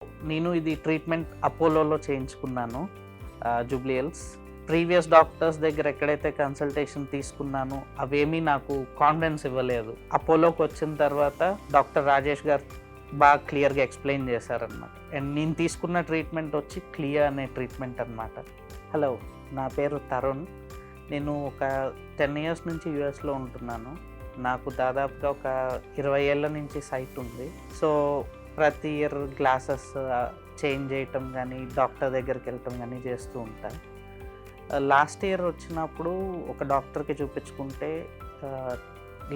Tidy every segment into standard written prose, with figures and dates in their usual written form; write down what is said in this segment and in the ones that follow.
నేను ఇది ట్రీట్మెంట్ అపోలోలో చేయించుకున్నాను, జూబ్లీ హిల్స్. ప్రీవియస్ డాక్టర్స్ దగ్గర ఎక్కడైతే కన్సల్టేషన్ తీసుకున్నానో అవేమీ నాకు కాన్ఫిడెన్స్ ఇవ్వలేదు. అపోలోకి వచ్చిన తర్వాత డాక్టర్ రాజేష్ గారు బాగా క్లియర్గా ఎక్స్ప్లెయిన్ చేశారనమాట. అండ్ నేను తీసుకున్న ట్రీట్మెంట్ వచ్చి క్లియర్ అనే ట్రీట్మెంట్ అనమాట. హలో, నా పేరు తరుణ్. నేను ఒక 10 years నుంచి యూఎస్లో ఉంటున్నాను. నాకు దాదాపుగా ఒక 20 ఏళ్ళ నుంచి సైట్ ఉంది. సో ప్రతి ఇయర్ గ్లాసెస్ చేంజ్ చేయటం కానీ, డాక్టర్ దగ్గరికి వెళ్ళటం కానీ చేస్తూ ఉంటాను. లాస్ట్ ఇయర్ వచ్చినప్పుడు ఒక డాక్టర్కి చూపించుకుంటే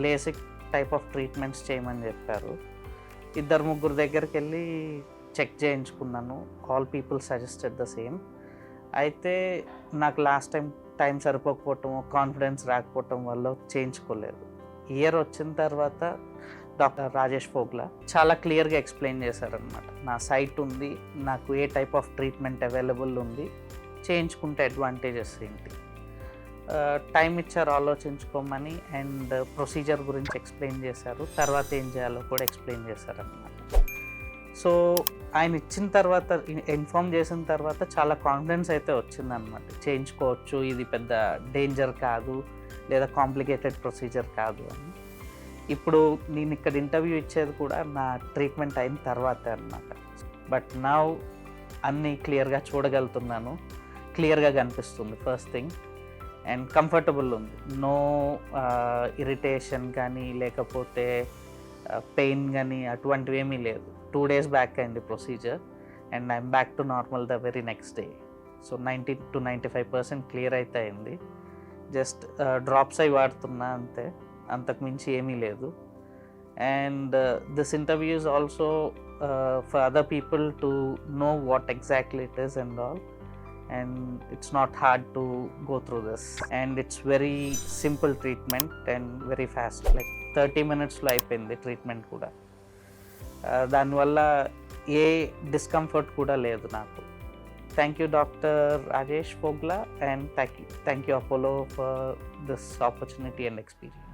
లేసిక్ టైప్ ఆఫ్ ట్రీట్మెంట్స్ చేయమని చెప్పారు. 2-3 దగ్గరికి వెళ్ళి చెక్ చేయించుకున్నాను. All people suggested the same. అయితే నాకు లాస్ట్ టైం సరిపోకపోవటం, కాన్ఫిడెన్స్ రాకపోవటం వల్ల చేయించుకోలేదు. ఇయర్ వచ్చిన తర్వాత డాక్టర్ రాజేష్ ఫోగ్లా చాలా క్లియర్గా ఎక్స్ప్లెయిన్ చేశారనమాట. నా సైట్ ఉంది, నాకు ఏ టైప్ ఆఫ్ ట్రీట్మెంట్ అవైలబుల్ ఉంది, చేయించుకుంటే అడ్వాంటేజెస్ ఏంటి, టైం ఇచ్చారు ఆలోచించుకోమని. అండ్ ప్రొసీజర్ గురించి ఎక్స్ప్లెయిన్ చేశారు. తర్వాత ఏం చేయాలో కూడా ఎక్స్ప్లెయిన్ చేశారనమాట. సో ఆయన ఇచ్చిన తర్వాత, ఇన్ఫామ్ చేసిన తర్వాత చాలా కాన్ఫిడెన్స్ అయితే వచ్చిందనమాట. చేయించుకోవచ్చు, ఇది పెద్ద డేంజర్ కాదు, లేదా కాంప్లికేటెడ్ ప్రొసీజర్ కాదు అని. ఇప్పుడు నేను ఇక్కడ ఇంటర్వ్యూ ఇచ్చేది కూడా నా ట్రీట్మెంట్ అయిన తర్వాతే అనమాట. బట్ నౌ అన్నీ క్లియర్గా చూడగలుగుతున్నాను, క్లియర్గా కనిపిస్తుంది ఫస్ట్ థింగ్. అండ్ కంఫర్టబుల్ ఉంది. నో ఇరిటేషన్ కానీ, లేకపోతే పెయిన్ కానీ అటువంటివి ఏమీ లేదు. 2 days బ్యాక్ అయింది procedure, and I'm back to normal the very next day. So 90 to 95% clear అయితే అయింది. జస్ట్ డ్రాప్స్ అయి వాడుతున్నా అంతే, అంతకుమించి ఏమీ లేదు. And this interview is also for other people to know what exactly it is and all. And it's not hard to go through this, and it's very simple treatment and very fast, like 30 minutes లో అయిపోయింది treatment కూడా. దానివల్ల ఏ discomfort కూడా లేదు నాకు. Thank you doctor Rajesh Fogla, and thank you Apollo for this opportunity and experience.